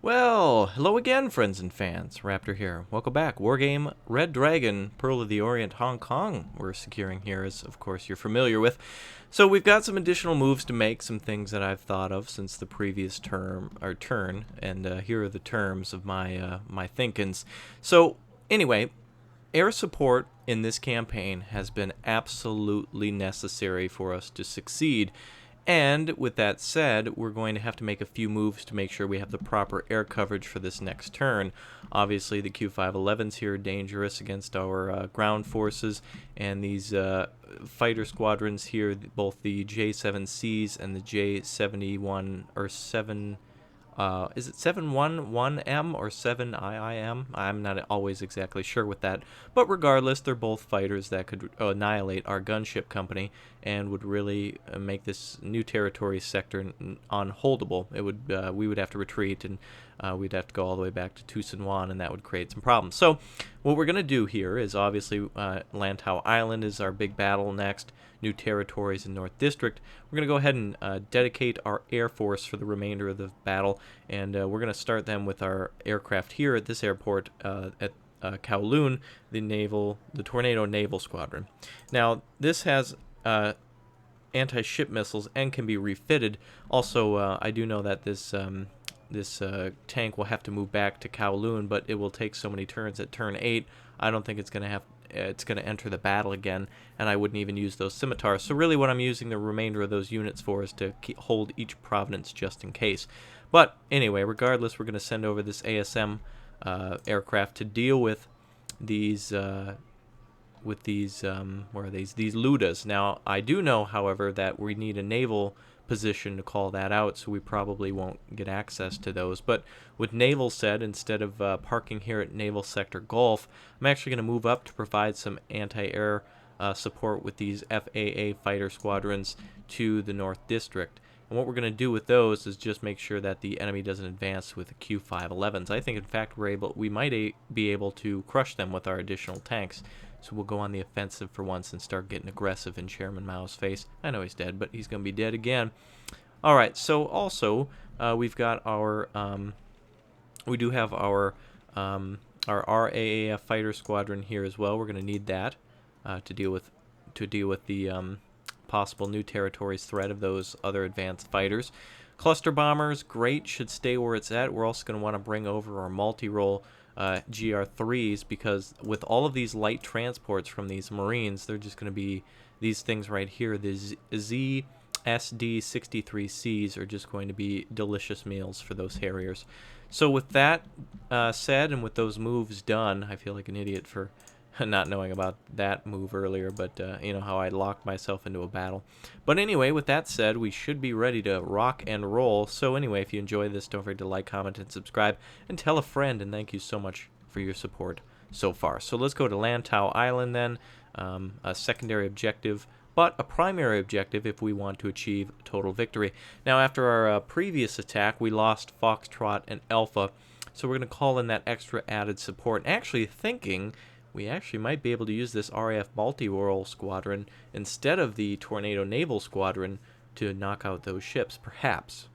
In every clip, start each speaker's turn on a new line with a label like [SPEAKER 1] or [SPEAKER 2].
[SPEAKER 1] Well, hello again, friends and fans. Raptor here. Welcome back. Wargame Red Dragon, Pearl of the Orient, Hong Kong. We're securing here, as of course you're familiar with. So we've got some additional moves to make, some things that I've thought of since the previous turn, and here are the terms of my thinkings. So anyway, air support in this campaign has been absolutely necessary for us to succeed. And with that said, we're going to have to make a few moves to make sure we have the proper air coverage for this next turn. Obviously, the Q511s here are dangerous against our ground forces, and these fighter squadrons here, both the J7Cs and the J71 or 7. Is it 711M or 7IIM? I'm not always exactly sure with that. But regardless, they're both fighters that could annihilate our gunship company and would really make this new territory sector unholdable. It would we would have to retreat, and we'd have to go all the way back to Dosen't, and that would create some problems. So what we're going to do here is obviously Lantau Island is our big battle next. New territories in North District. We're going to go ahead and dedicate our Air Force for the remainder of the battle, and we're going to start them with our aircraft here at this airport at Kowloon, the Tornado Naval Squadron. Now, this has anti-ship missiles and can be refitted. Also, I do know that this tank will have to move back to Kowloon, but it will take so many turns at turn 8. I don't think it's going to enter the battle again, and I wouldn't even use those scimitars. So really what I'm using the remainder of those units for is to hold each province just in case. But anyway, regardless, we're going to send over this ASM aircraft to deal with these where are these Ludas. Now, I do know, however, that we need a naval position to call that out, so we probably won't get access to those. But with naval said, instead of parking here at Naval Sector Gulf, I'm actually going to move up to provide some anti-air support with these FAA fighter squadrons to the North District. And what we're going to do with those is just make sure that the enemy doesn't advance with the Q511s. I think, in fact, we might be able to crush them with our additional tanks. So we'll go on the offensive for once and start getting aggressive in Chairman Mao's face. I know he's dead, but he's going to be dead again. All right, so also we've got our we do have our RAAF fighter squadron here as well. We're going to need that to deal with the possible new territories threat of those other advanced fighters. Cluster bombers, great, should stay where it's at. We're also going to want to bring over our multi-role GR3s, because with all of these light transports from these Marines, they're just going to be these things right here. The ZSD-63Cs are just going to be delicious meals for those Harriers. So with that said, and with those moves done, I feel like an idiot for not knowing about that move earlier, but you know how I locked myself into a battle. But anyway, with that said, we should be ready to rock and roll. So anyway, if you enjoy this, don't forget to like, comment, and subscribe, and tell a friend, and thank you so much for your support so far. So let's go to Lantau Island then, a secondary objective, but a primary objective if we want to achieve total victory. Now, after our previous attack, we lost Foxtrot and Alpha, so we're going to call in that extra added support. Actually thinking we actually might be able to use this RAF multi-role squadron instead of the Tornado Naval Squadron to knock out those ships, perhaps.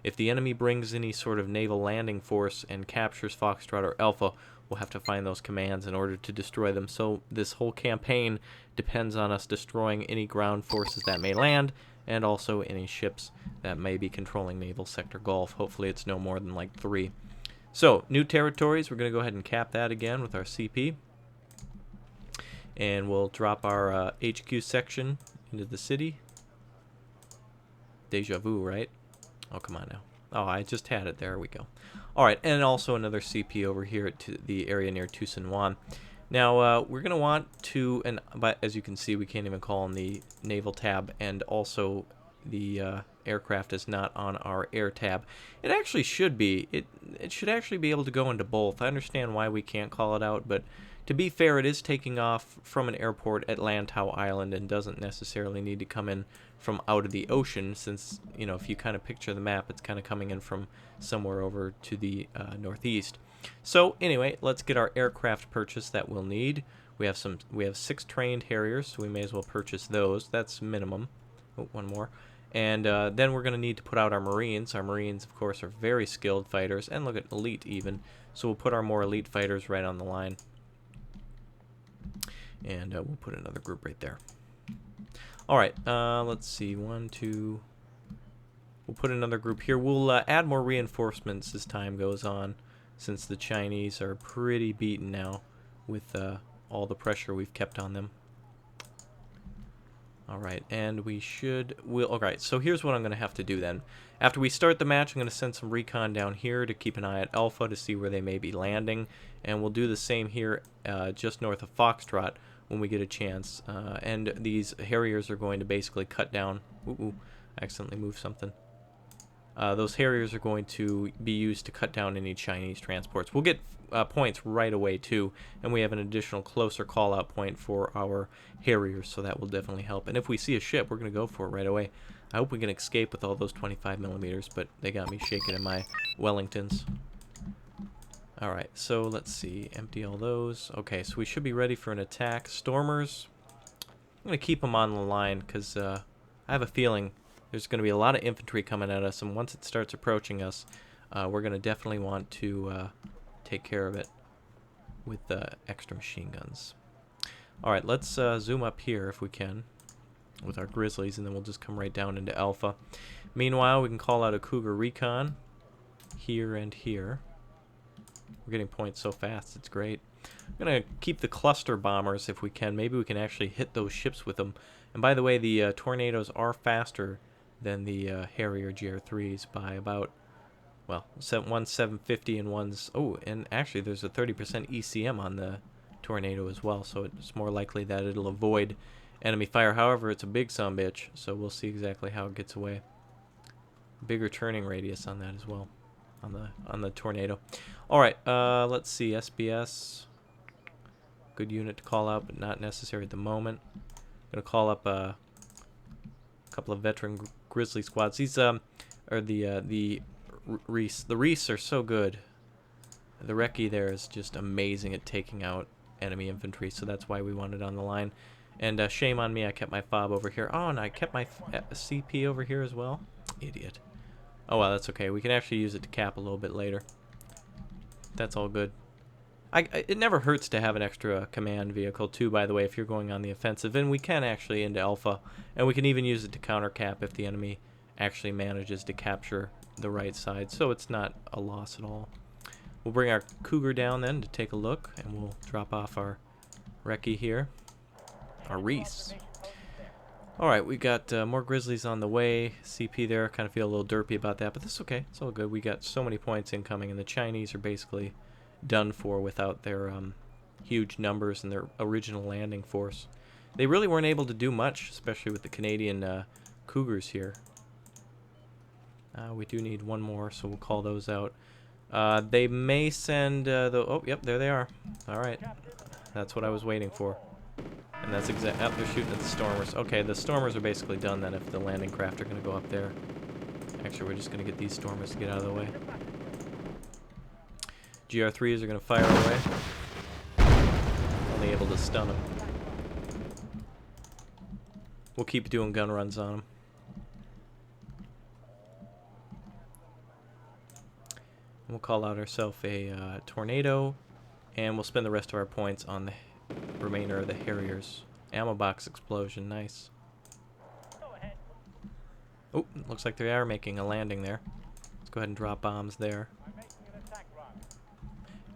[SPEAKER 1] If the enemy brings any sort of naval landing force and captures Foxtrot or Alpha, we'll have to find those commands in order to destroy them. So this whole campaign depends on us destroying any ground forces that may land, and also any ships that may be controlling Naval Sector Gulf. Hopefully it's no more than like 3. So, new territories, we're going to go ahead and cap that again with our CP. And we'll drop our HQ section into the city. Deja vu, right? Oh, come on now. Oh, I just had it. There we go. Alright, and also another CP over here at the area near Dosen't. Now, we're going to want to, but as you can see, we can't even call on the Naval tab, and also the aircraft is not on our air tab. It actually should be. It should actually be able to go into both. I understand why we can't call it out, but to be fair, it is taking off from an airport at Lantau Island and doesn't necessarily need to come in from out of the ocean, since, you know, if you kind of picture the map, it's kind of coming in from somewhere over to the northeast. So anyway, let's get our aircraft purchase that we'll need. We have 6 trained Harriers, so we may as well purchase those. That's minimum. Oh, one more. And then we're going to need to put out our Marines. Our Marines, of course, are very skilled fighters, and look at elite even. So we'll put our more elite fighters right on the line. And we'll put another group right there. Alright, let's see. 1, 2... We'll put another group here. We'll add more reinforcements as time goes on, since the Chinese are pretty beaten now with all the pressure we've kept on them. Alright, and alright, so here's what I'm going to have to do then. After we start the match, I'm going to send some recon down here to keep an eye at Alpha to see where they may be landing. And we'll do the same here just north of Foxtrot when we get a chance. And these Harriers are going to basically cut down... Ooh, I accidentally moved something. Those Harriers are going to be used to cut down any Chinese transports. We'll get points right away too, and we have an additional closer call-out point for our Harriers, so that will definitely help. And if we see a ship, we're going to go for it right away. I hope we can escape with all those 25mm, but they got me shaking in my Wellingtons. Alright, so let's see. Empty all those. Okay, so we should be ready for an attack. Stormers, I'm going to keep them on the line because I have a feeling there's going to be a lot of infantry coming at us, and once it starts approaching us, we're going to definitely want to take care of it with extra machine guns. Alright, let's zoom up here if we can with our Grizzlies, and then we'll just come right down into Alpha. Meanwhile, we can call out a Cougar Recon here and here. We're getting points so fast, it's great. I'm going to keep the cluster bombers if we can. Maybe we can actually hit those ships with them. And by the way, the Tornadoes are faster than the Harrier GR3s by about, well, one's 750 and one's... Oh, and actually there's a 30% ECM on the Tornado as well, so it's more likely that it'll avoid enemy fire. However, it's a big sumbitch, so we'll see exactly how it gets away. Bigger turning radius on that as well, on the Tornado. Alright, let's see, SBS. Good unit to call out, but not necessary at the moment. Gonna call up a couple of veteran Grizzly squads. These are the Reese. The Reese are so good. The Recce there is just amazing at taking out enemy infantry, so that's why we want it on the line. And shame on me, I kept my FOB over here. Oh, and I kept my CP over here as well. Idiot. Oh well, that's okay. We can actually use it to cap a little bit later. That's all good. It never hurts to have an extra command vehicle too, by the way, if you're going on the offensive. And we can actually into Alpha, and we can even use it to counter cap if the enemy actually manages to capture the right side, so it's not a loss at all. We'll bring our Cougar down then to take a look, and we'll drop off our Recce here, our Reese. Alright, we got more Grizzlies on the way. CP there, kind of feel a little derpy about that, but that's okay, it's all good. We got so many points incoming, and the Chinese are basically done for without their huge numbers and their original landing force. They really weren't able to do much, especially with the Canadian Cougars here. We do need one more, so we'll call those out. They may send oh, yep, there they are. Alright, that's what I was waiting for. And that's exactly... Oh, they're shooting at the Stormers. Okay, the Stormers are basically done then if the landing craft are going to go up there. Actually, we're just going to get these Stormers to get out of the way. GR3s are going to fire away. Only able to stun them. We'll keep doing gun runs on them. And we'll call out ourselves a Tornado, and we'll spend the rest of our points on the remainder of the Harriers. Ammo box explosion, nice. Oh, looks like they are making a landing there. Let's go ahead and drop bombs there.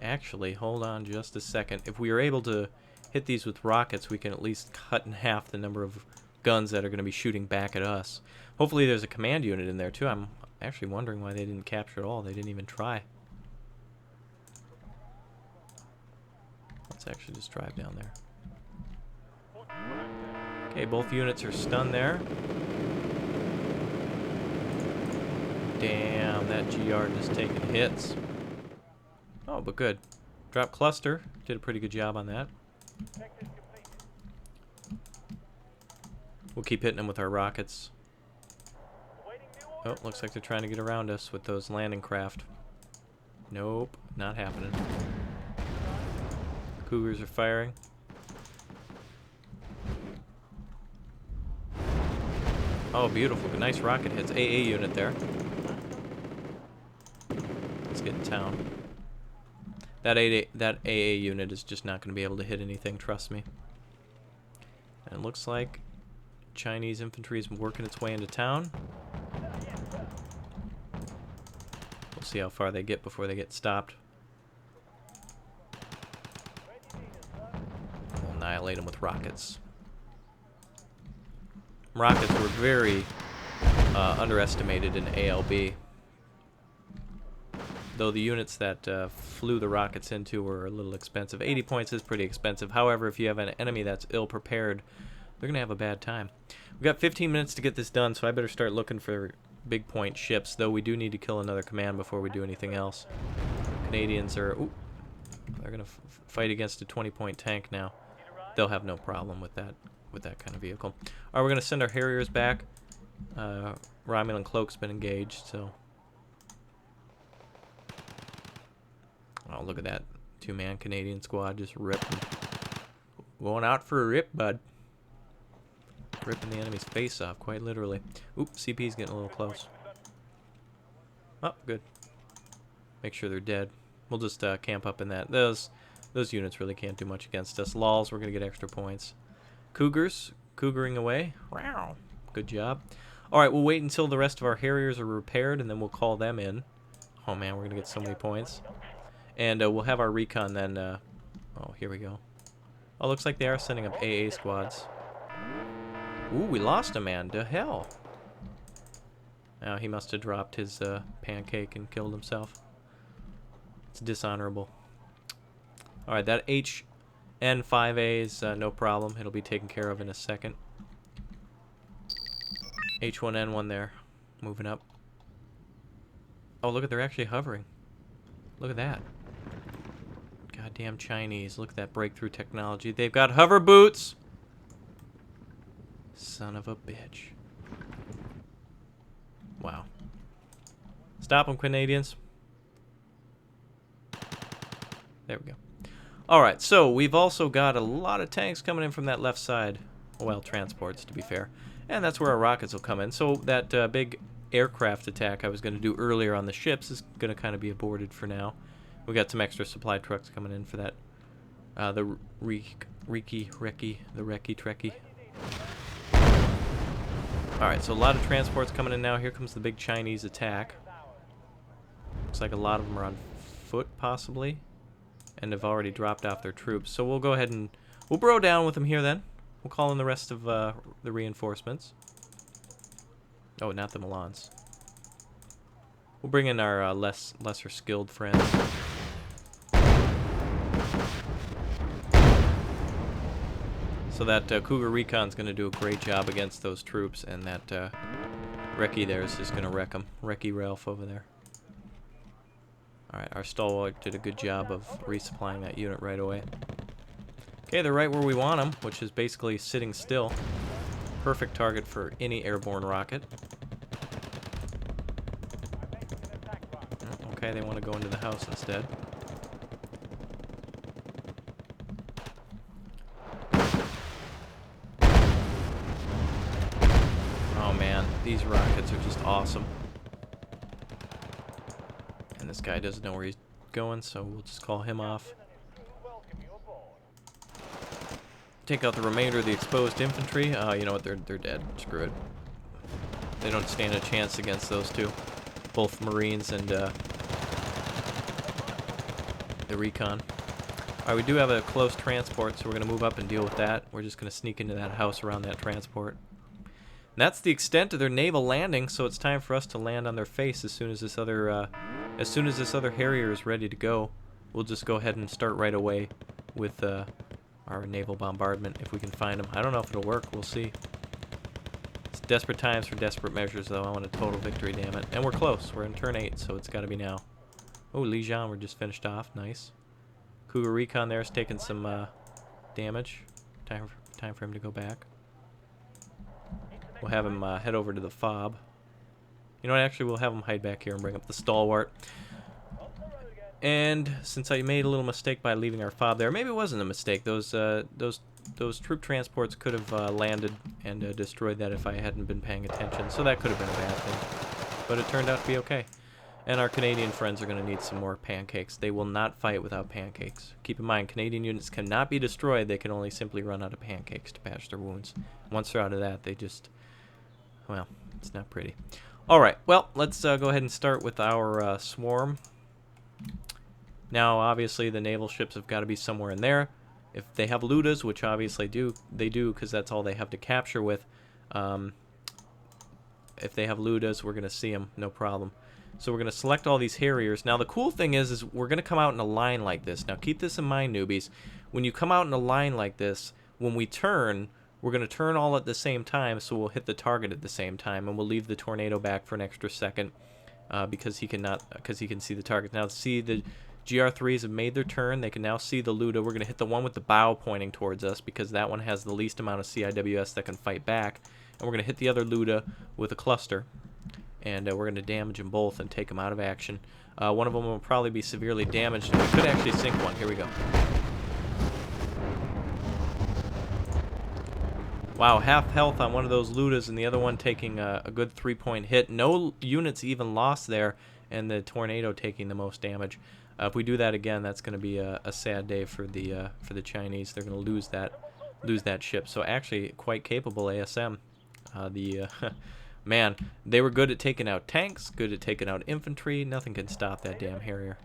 [SPEAKER 1] Actually, hold on just a second. If we are able to hit these with rockets, we can at least cut in half the number of guns that are going to be shooting back at us. Hopefully there's a command unit in there too. I'm actually wondering why they didn't capture it all. They didn't even try. Let's actually just drive down there. Okay, both units are stunned there. Damn, that GR just taking hits. Oh, but good. Drop cluster. Did a pretty good job on that. We'll keep hitting them with our rockets. Oh, looks like they're trying to get around us with those landing craft. Nope, not happening. Cougars are firing. Oh, beautiful. Nice rocket hits. AA unit there. Let's get in town. That AA unit is just not going to be able to hit anything, trust me. And it looks like Chinese infantry is working its way into town. We'll see how far they get before they get stopped. We'll annihilate them with rockets. Rockets were very underestimated in ALB. Though the units that flew the rockets into were a little expensive. 80 points is pretty expensive. However, if you have an enemy that's ill-prepared, they're going to have a bad time. We've got 15 minutes to get this done, so I better start looking for big point ships, though we do need to kill another command before we do anything else. Canadians are... Ooh, they're going to fight against a 20-point tank now. They'll have no problem with that kind of vehicle. All right, we're going to send our Harriers back. Romulan Cloak's been engaged, so... Oh, look at that. Two-man Canadian squad just ripping. Going out for a rip, bud. Ripping the enemy's face off, quite literally. Oop, CP's getting a little close. Oh, good. Make sure they're dead. We'll just camp up in that. Those units really can't do much against us. Lols, we're going to get extra points. Cougars, cougaring away. Wow. Good job. All right, we'll wait until the rest of our Harriers are repaired, and then we'll call them in. Oh, man, we're going to get so many points. And we'll have our recon then. Oh, here we go. Oh, looks like they are sending up AA squads. Ooh, we lost a man. To hell. Now he must have dropped his pancake and killed himself. It's dishonorable. All right, that HN5A is no problem. It'll be taken care of in a second. H1N1 there, moving up. Oh, look at, they're actually hovering. Look at that. Goddamn Chinese. Look at that breakthrough technology. They've got hover boots. Son of a bitch. Wow. Stop them, Canadians. There we go. Alright, so we've also got a lot of tanks coming in from that left side. Well, transports, to be fair. And that's where our rockets will come in. So that big aircraft attack I was going to do earlier on the ships is going to kind of be aborted for now. We got some extra supply trucks coming in for that. The Recce Trekkie. Alright, so a lot of transports coming in now. Here comes the big Chinese attack. Looks like a lot of them are on foot, possibly. And have already dropped off their troops. So we'll go ahead and... We'll bro down with them here then. We'll call in the rest of the reinforcements. Oh, not the Milans. We'll bring in our lesser skilled friends. So that Cougar Recon's going to do a great job against those troops, and that Recce there is just going to wreck them. Recce Ralph over there. Alright, our stalwart did a good job of resupplying that unit right away. Okay, they're right where we want them, which is basically sitting still. Perfect target for any airborne rocket. Okay, they want to go into the house instead. Oh man, these rockets are just awesome. And this guy doesn't know where he's going, so we'll just call him off. Take out the remainder of the exposed infantry. You know what, they're dead. Screw it. They don't stand a chance against those two. Both Marines and the recon. Alright, we do have a close transport, so we're going to move up and deal with that. We're just going to sneak into that house around that transport. And that's the extent of their naval landing, so it's time for us to land on their face as soon as this other Harrier is ready to go. We'll just go ahead and start right away with our naval bombardment if we can find them. I don't know if it'll work. We'll see. It's desperate times for desperate measures, though. I want a total victory, damn it. And we're close. We're in turn 8, so it's got to be now. Oh, Lijian, we're just finished off. Nice. Cougar Recon there is taking some damage. Time for him to go back. We'll have him head over to the fob. You know what? Actually, we'll have him hide back here and bring up the stalwart. And since I made a little mistake by leaving our fob there, maybe it wasn't a mistake. Those troop transports could have landed and destroyed that if I hadn't been paying attention. So that could have been a bad thing. But it turned out to be okay. And our Canadian friends are going to need some more pancakes. They will not fight without pancakes. Keep in mind, Canadian units cannot be destroyed. They can only simply run out of pancakes to patch their wounds. Once they're out of that, they just... well, it's not pretty. Alright, well, let's go ahead and start with our swarm. Now, obviously, the naval ships have got to be somewhere in there. If they have Ludas, which obviously they do, because that's all they have to capture with. If they have Ludas, we're going to see them, no problem. So we're going to select all these Harriers. Now, the cool thing is we're going to come out in a line like this. Now, keep this in mind, newbies. When you come out in a line like this, when we turn, we're going to turn all at the same time, so we'll hit the target at the same time, and we'll leave the tornado back for an extra second because he can see the target. Now, see the GR3s have made their turn. They can now see the Luda. We're going to hit the one with the bow pointing towards us because that one has the least amount of CIWS that can fight back. And we're going to hit the other Luda with a cluster. And we're going to damage them both and take them out of action. One of them will probably be severely damaged, and we could actually sink one. Here we go. Wow, half health on one of those Ludas, and the other one taking a good 3-point hit. No units even lost there, and the tornado taking the most damage. If we do that again, that's going to be a sad day for the Chinese. They're going to lose that ship. So actually, quite capable ASM. Man, they were good at taking out tanks, good at taking out infantry. Nothing can stop that damn Harrier.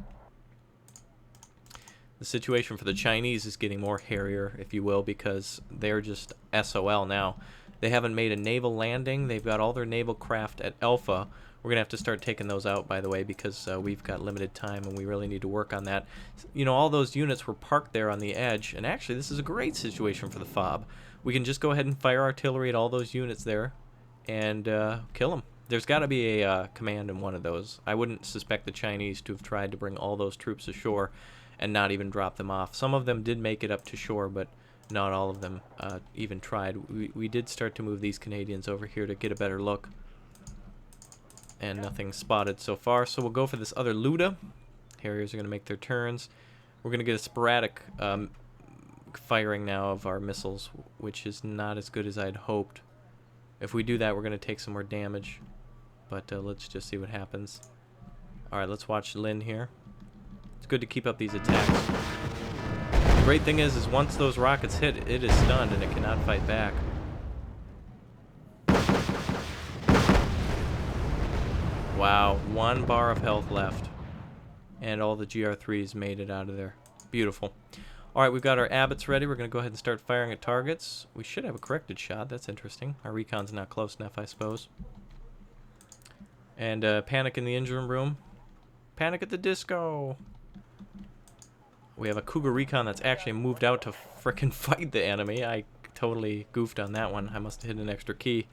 [SPEAKER 1] The situation for the Chinese is getting more Harrier, if you will, because they're just SOL now. They haven't made a naval landing. They've got all their naval craft at Alpha. We're going to have to start taking those out, by the way, because we've got limited time and we really need to work on that. You know, all those units were parked there on the edge, and actually this is a great situation for the FOB. We can just go ahead and fire artillery at all those units there and kill them. There's got to be a command in one of those. I wouldn't suspect the Chinese to have tried to bring all those troops ashore and not even drop them off. Some of them did make it up to shore, but not all of them even tried. We did start to move these Canadians over here to get a better look. And nothing spotted so far, so we'll go for this other Luda. Harriers are going to make their turns. We're going to get a sporadic firing now of our missiles, which is not as good as I'd hoped. If we do that, we're going to take some more damage. But let's just see what happens. Alright, let's watch Lin here. It's good to keep up these attacks. The great thing is once those rockets hit, it is stunned and it cannot fight back. Wow, 1 bar of health left. And all the GR3s made it out of there. Beautiful. Alright, we've got our Abbots ready. We're going to go ahead and start firing at targets. We should have a corrected shot. That's interesting. Our recon's not close enough, I suppose. And panic in the engine room. Panic at the disco. We have a Cougar recon that's actually moved out to frickin' fight the enemy. I totally goofed on that one. I must have hit an extra key.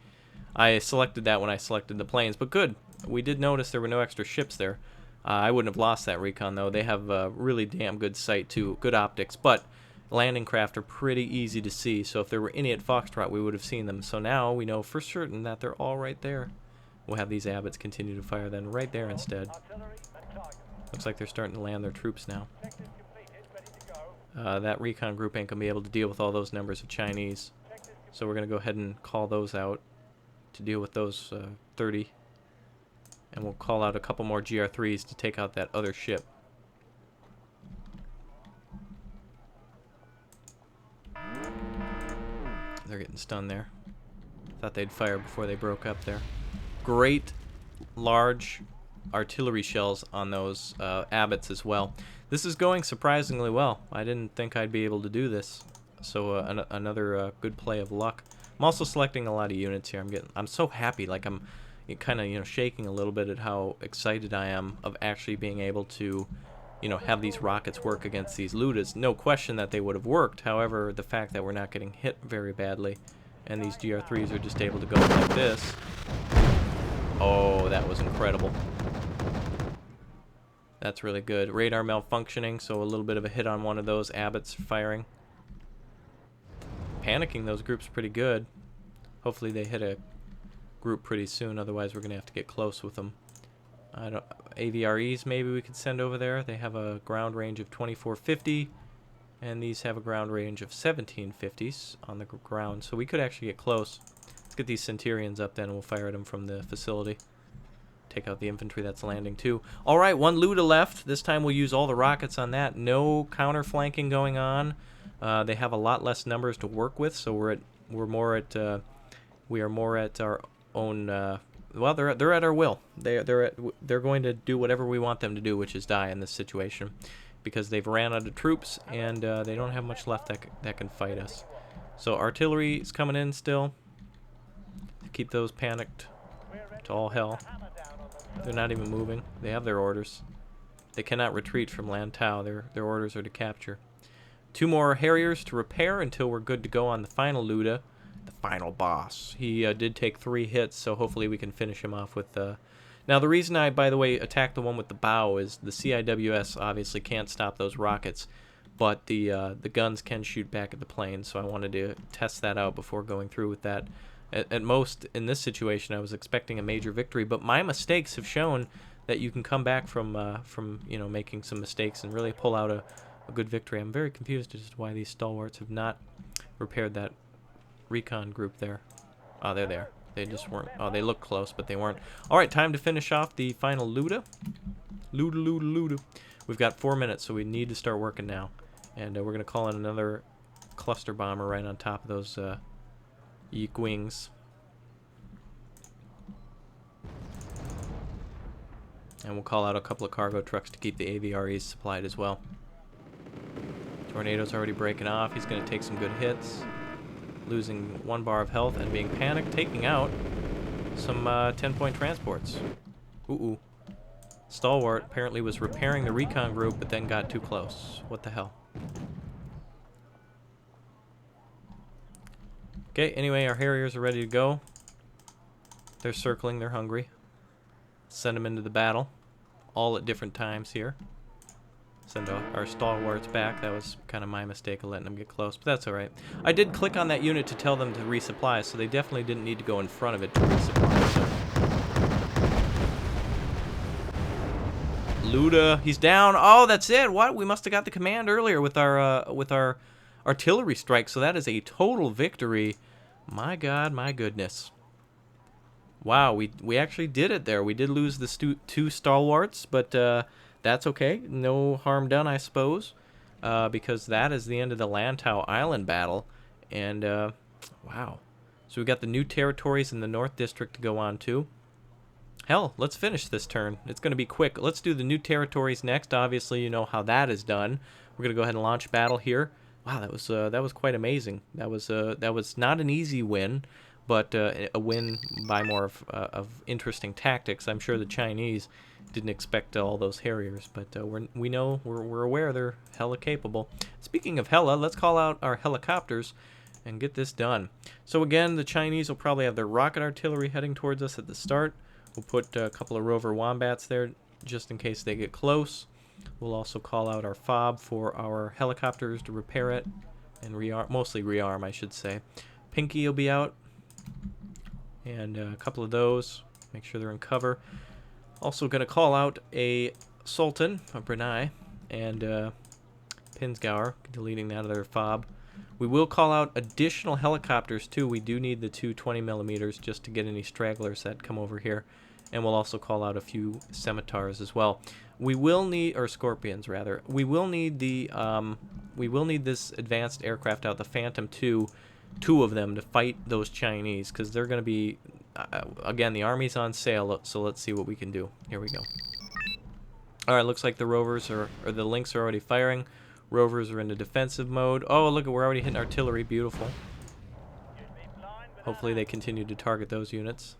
[SPEAKER 1] I selected that when I selected the planes, but good. We did notice there were no extra ships there. I wouldn't have lost that recon, though. They have really damn good sight, too. Good optics, but landing craft are pretty easy to see, so if there were any at Foxtrot, we would have seen them. So now we know for certain that they're all right there. We'll have these Abbots continue to fire then right there instead. Looks like they're starting to land their troops now. That recon group ain't going to be able to deal with all those numbers of Chinese. So we're going to go ahead and call those out to deal with those 30. And we'll call out a couple more GR3s to take out that other ship. They're getting stunned there. Thought they'd fire before they broke up there. Great large artillery shells on those Abbots as well. This is going surprisingly well. I didn't think I'd be able to do this. So another good play of luck. I'm also selecting a lot of units here. I'm so happy. Like I'm kind of shaking a little bit at how excited I am of actually being able to have these rockets work against these Ludas. No question that they would have worked. However, the fact that we're not getting hit very badly and these GR3s are just able to go like this. Oh, that was incredible. That's really good. Radar malfunctioning, so a little bit of a hit on one of those Abbots firing. Panicking those groups pretty good. Hopefully they hit a group pretty soon, otherwise we're going to have to get close with them. AVREs maybe we could send over there. They have a ground range of 2450, and these have a ground range of 1750s on the ground, so we could actually get close. Let's get these Centurions up then, and we'll fire at them from the facility. Take out the infantry that's landing too. All right, one Luda left. This time we'll use all the rockets on that. No counter flanking going on. They have a lot less numbers to work with, so we are more at our own. Well, they're at our will. They're going to do whatever we want them to do, which is die in this situation, because they've ran out of troops and they don't have much left that can fight us. So artillery is coming in still. Keep those panicked to all hell. They're not even moving. They have their orders. They cannot retreat from Lantau. Their orders are to capture. 2 more Harriers to repair until we're good to go on the final Luda, the final boss. He did take 3 hits, so hopefully we can finish him off with... Now, the reason I, by the way, attacked the one with the bow is the CIWS obviously can't stop those rockets, but the guns can shoot back at the plane, so I wanted to test that out before going through with that. At most, in this situation, I was expecting a major victory, but my mistakes have shown that you can come back from you know, making some mistakes and really pull out a good victory. I'm very confused as to why these stalwarts have not repaired that recon group there. Oh, they're there. They just weren't. Oh, they looked close, but they weren't. All right, time to finish off the final Luda. Luda. We've got 4 minutes, so we need to start working now. And we're going to call in another cluster bomber right on top of those Yeek wings. And we'll call out a couple of cargo trucks to keep the AVREs supplied as well. Tornado's already breaking off. He's going to take some good hits. Losing 1 bar of health and being panicked, taking out some 10-point transports. Ooh. Stalwart apparently was repairing the recon group, but then got too close. What the hell? Okay, anyway, our Harriers are ready to go. They're circling, they're hungry. Send them into the battle, all at different times here. Send our stalwarts back. That was kind of my mistake of letting them get close, but that's alright. I did click on that unit to tell them to resupply, so they definitely didn't need to go in front of it to resupply. So. Luda, he's down. Oh, that's it. What? We must have got the command earlier with our artillery strike, so that is a total victory. My God, my goodness. Wow, we actually did it there. We did lose the 2 stalwarts, but that's okay. No harm done, I suppose, because that is the end of the Lantau Island battle. And, wow. So we've got the new territories in the North District to go on to. Hell, let's finish this turn. It's going to be quick. Let's do the new territories next. Obviously, you know how that is done. We're going to go ahead and launch battle here. Wow, that was quite amazing. That was not an easy win, but a win by more of interesting tactics. I'm sure the Chinese didn't expect all those Harriers, but we're aware they're hella capable. Speaking of hella, let's call out our helicopters and get this done. So again, the Chinese will probably have their rocket artillery heading towards us at the start. We'll put a couple of rover wombats there just in case they get close. We'll also call out our FOB for our helicopters to repair it and mostly rearm, I should say. Pinky will be out, and a couple of those. Make sure they're in cover. Also going to call out a Sultan, a Brunei, and Pinsgauer, deleting that other FOB. We will call out additional helicopters too. We do need the 2 20mm just to get any stragglers that come over here. And we'll also call out a few scimitars as well. We will need, or scorpions rather. We will need the this advanced aircraft out, the Phantom 2, 2 of them to fight those Chinese, because they're going to be again, the army's on sale. So let's see what we can do. Here we go. All right, looks like the rovers or the Lynx are already firing. Rovers are into defensive mode. Oh, look, we're already hitting artillery. Beautiful. Hopefully they continue to target those units.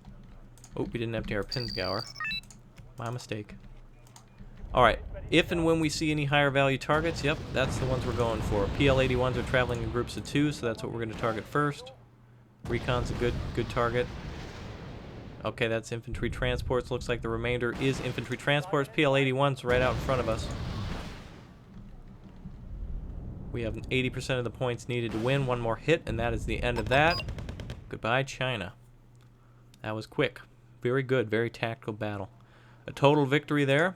[SPEAKER 1] Oh, we didn't empty our Pinsgauer. My mistake. Alright, if and when we see any higher value targets, yep, that's the ones we're going for. PL-81s are traveling in groups of 2, so that's what we're going to target first. Recon's a good target. Okay, that's infantry transports. Looks like the remainder is infantry transports. PL-81's right out in front of us. We have 80% of the points needed to win. One more hit, and that is the end of that. Goodbye, China. That was quick. Very good, very tactical battle. a total victory there.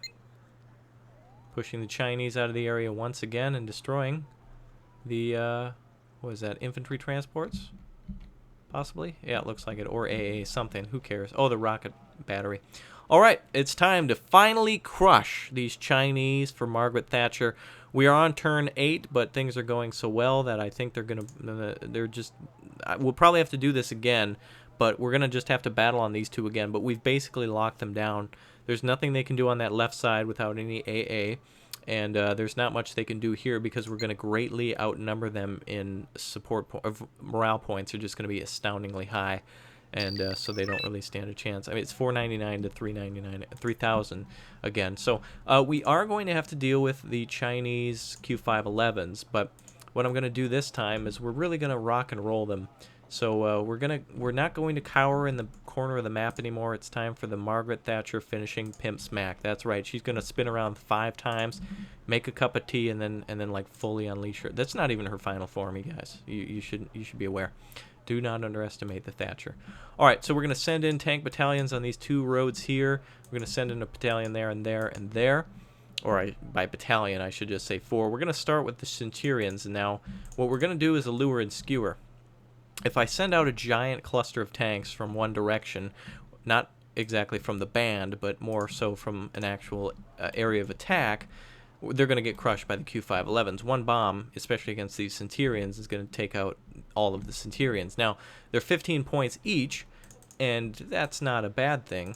[SPEAKER 1] Pushing the Chinese out of the area once again and destroying the, what is that, infantry transports? Possibly? Yeah, it looks like it. Or AA something. Who cares? Oh, the rocket battery. All right, it's time to finally crush these Chinese for Margaret Thatcher. We are on turn 8, but things are going so well that I think we'll probably have to do this again, but we're going to just have to battle on these two again. But we've basically locked them down. There's nothing they can do on that left side without any AA. And there's not much they can do here because we're going to greatly outnumber them in morale points are just going to be astoundingly high, and so they don't really stand a chance. I mean, it's 499 to 399, 3,000 again. So we are going to have to deal with the Chinese Q511s, but what I'm going to do this time is we're really going to rock and roll them. So we're not going to cower in the corner of the map anymore. It's time for the Margaret Thatcher finishing pimp smack. That's right. She's going to spin around 5 times, make a cup of tea, and then like fully unleash her. That's not even her final form, you guys. You should be aware. Do not underestimate the Thatcher. All right, so we're going to send in tank battalions on these 2 roads here. We're going to send in a battalion there and there and there. Or by battalion, I should just say 4. We're going to start with the Centurions. And now what we're going to do is a lure and skewer. If I send out a giant cluster of tanks from one direction, not exactly from the band, but more so from an actual area of attack, they're going to get crushed by the Q511s. One bomb, especially against these Centurions, is going to take out all of the Centurions. Now, they're 15 points each, and that's not a bad thing.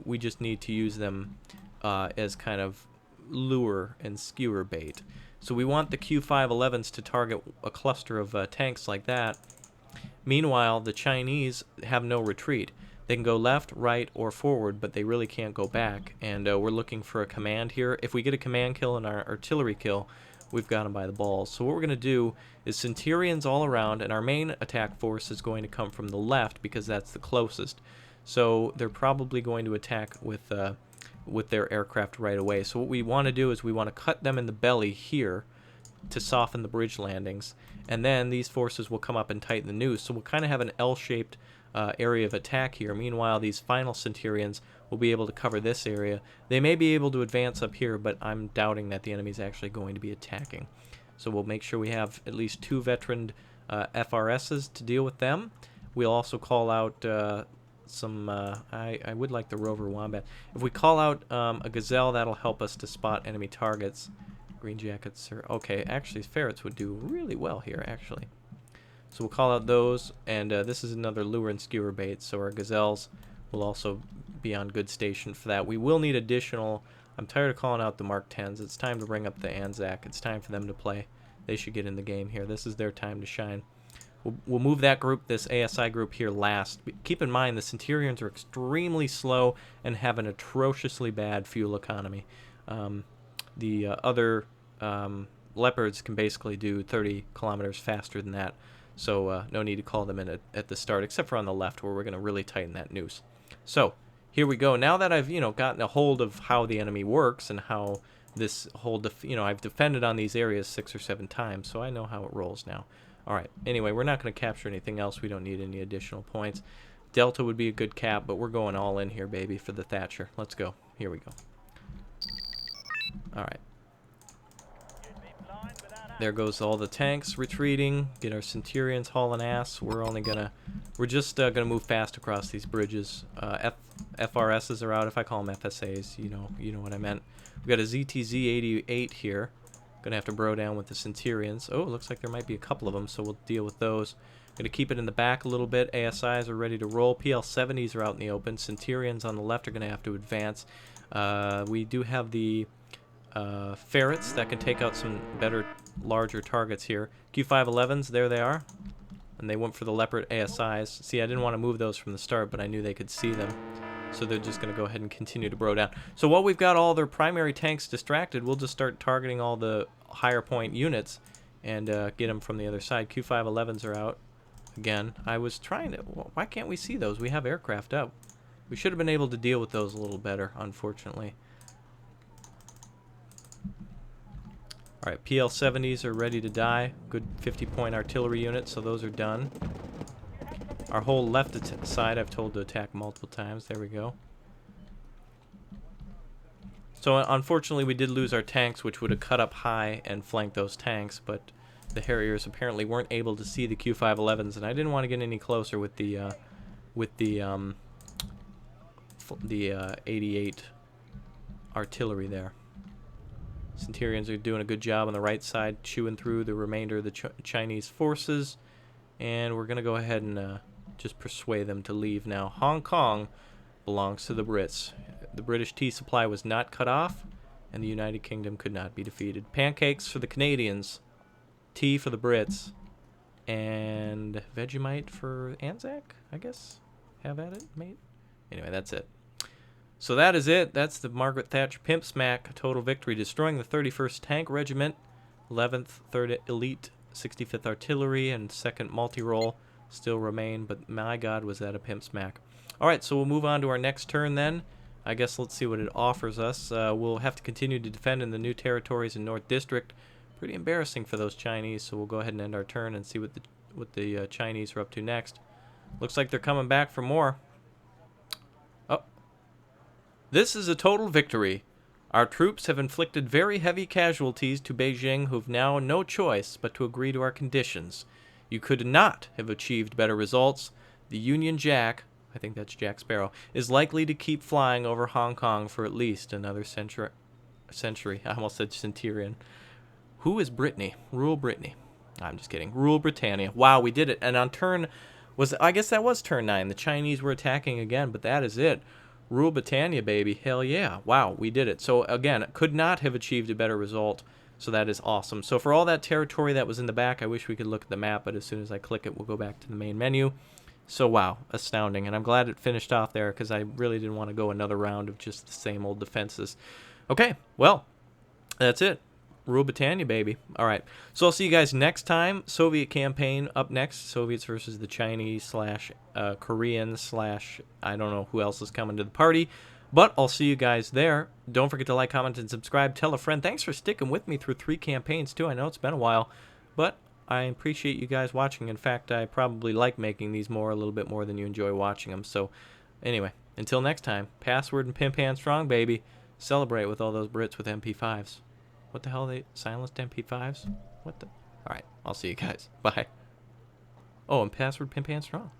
[SPEAKER 1] We just need to use them as kind of lure and skewer bait. So we want the Q511s to target a cluster of tanks like that. Meanwhile, the Chinese have no retreat. They can go left, right, or forward, but they really can't go back. And we're looking for a command here. If we get a command kill and our artillery kill, we've got them by the balls. So what we're going to do is Centurions all around, and our main attack force is going to come from the left because that's the closest. So they're probably going to attack with their aircraft right away. So what we want to do is we want to cut them in the belly here to soften the bridge landings, and then these forces will come up and tighten the noose. So we'll kind of have an L-shaped area of attack here. Meanwhile, these final Centurions will be able to cover this area. They may be able to advance up here, but I'm doubting that the enemy's actually going to be attacking. So we'll make sure we have at least 2 veteran FRSs to deal with them. We'll also call out some, I would like the Rover Wombat. If we call out a Gazelle, that'll help us to spot enemy targets. Green Jackets are okay. Actually, ferrets would do really well here, actually. So we'll call out those, and this is another lure and skewer bait, so our Gazelles will also be on good station for that. We will need additional. I'm tired of calling out the Mark 10s. It's time to bring up the Anzac. It's time for them to play. They should get in the game here. This is their time to shine. We'll move that group, this ASI group here, last. Keep in mind the Centurions are extremely slow and have an atrociously bad fuel economy. The other Leopards can basically do 30 kilometers faster than that, so no need to call them in at the start, except for on the left where we're going to really tighten that noose. So here we go. Now that I've gotten a hold of how the enemy works and how this whole I've defended on these areas 6 or 7 times, so I know how it rolls now. All right. Anyway, we're not going to capture anything else. We don't need any additional points. Delta would be a good cap, but we're going all in here, baby, for the Thatcher. Let's go. Here we go. All right. There goes all the tanks retreating. Get our Centurions hauling ass. We're just gonna move fast across these bridges. FRSs are out. If I call them FSAs, you know what I meant. We've got a ZTZ-88 here. Gonna have to bro down with the Centurions. Oh, it looks like there might be a couple of them, so we'll deal with those. Gonna keep it in the back a little bit. ASIs are ready to roll. PL-70s are out in the open. Centurions on the left are gonna have to advance. We do have the ferrets that can take out some better, larger targets here. Q511s, there they are. And they went for the Leopard ASIs. See, I didn't want to move those from the start, but I knew they could see them. So they're just going to go ahead and continue to bro down. So while we've got all their primary tanks distracted, we'll just start targeting all the higher point units and get them from the other side. Q511s are out. Again, I was trying to... Why can't we see those? We have aircraft up. We should have been able to deal with those a little better, unfortunately. Alright, PL-70s are ready to die. Good 50-point artillery units, so those are done. Our whole left side I've told to attack multiple times. There we go. So unfortunately we did lose our tanks, which would have cut up high and flanked those tanks, but the Harriers apparently weren't able to see the Q511s, and I didn't want to get any closer with the 88 artillery there. Centurions are doing a good job on the right side, chewing through the remainder of the Chinese forces, and we're going to go ahead and just persuade them to leave now. Hong Kong belongs to the Brits. The British tea supply was not cut off, and the United Kingdom could not be defeated. Pancakes for the Canadians, tea for the Brits, and Vegemite for Anzac, I guess. Have at it, mate. Anyway, that's it. So that is it. That's the Margaret Thatcher Pimp Smack total victory, destroying the 31st Tank Regiment, 11th 3rd Elite 65th Artillery, and 2nd Multi-Roll still remain, but my God, was that a Pimp Smack. Alright, so we'll move on to our next turn then. I guess let's see what it offers us. We'll have to continue to defend in the new territories in North District. Pretty embarrassing for those Chinese, so we'll go ahead and end our turn and see what the Chinese are up to next. Looks like they're coming back for more. Oh. This is a total victory. Our troops have inflicted very heavy casualties to Beijing, who've now no choice but to agree to our conditions. You could not have achieved better results. The Union Jack, I think that's Jack Sparrow, is likely to keep flying over Hong Kong for at least another century. I almost said centurion. Who is Brittany? Rule Brittany. I'm just kidding. Rule Britannia. Wow, we did it. And on turn I guess that was turn 9. The Chinese were attacking again, but that is it. Rule Britannia, baby. Hell yeah. Wow, we did it. So again, could not have achieved a better result. So that is awesome. So for all that territory that was in the back, I wish we could look at the map, but as soon as I click it, we'll go back to the main menu. So wow, astounding. And I'm glad it finished off there because I really didn't want to go another round of just the same old defenses. Okay, well, that's it. Rule Britannia, baby. All right. So I'll see you guys next time. Soviet campaign up next. Soviets versus the Chinese / Korean / I don't know who else is coming to the party. But I'll see you guys there. Don't forget to like, comment, and subscribe. Tell a friend. Thanks for sticking with me through 3 campaigns, too. I know it's been a while, but I appreciate you guys watching. In fact, I probably like making these a little bit more than you enjoy watching them. So anyway, until next time, password and pimp hand strong, baby. Celebrate with all those Brits with MP5s. What the hell, they silenced MP5s? What the? All right, I'll see you guys. Bye. Oh, and password pimp hand strong.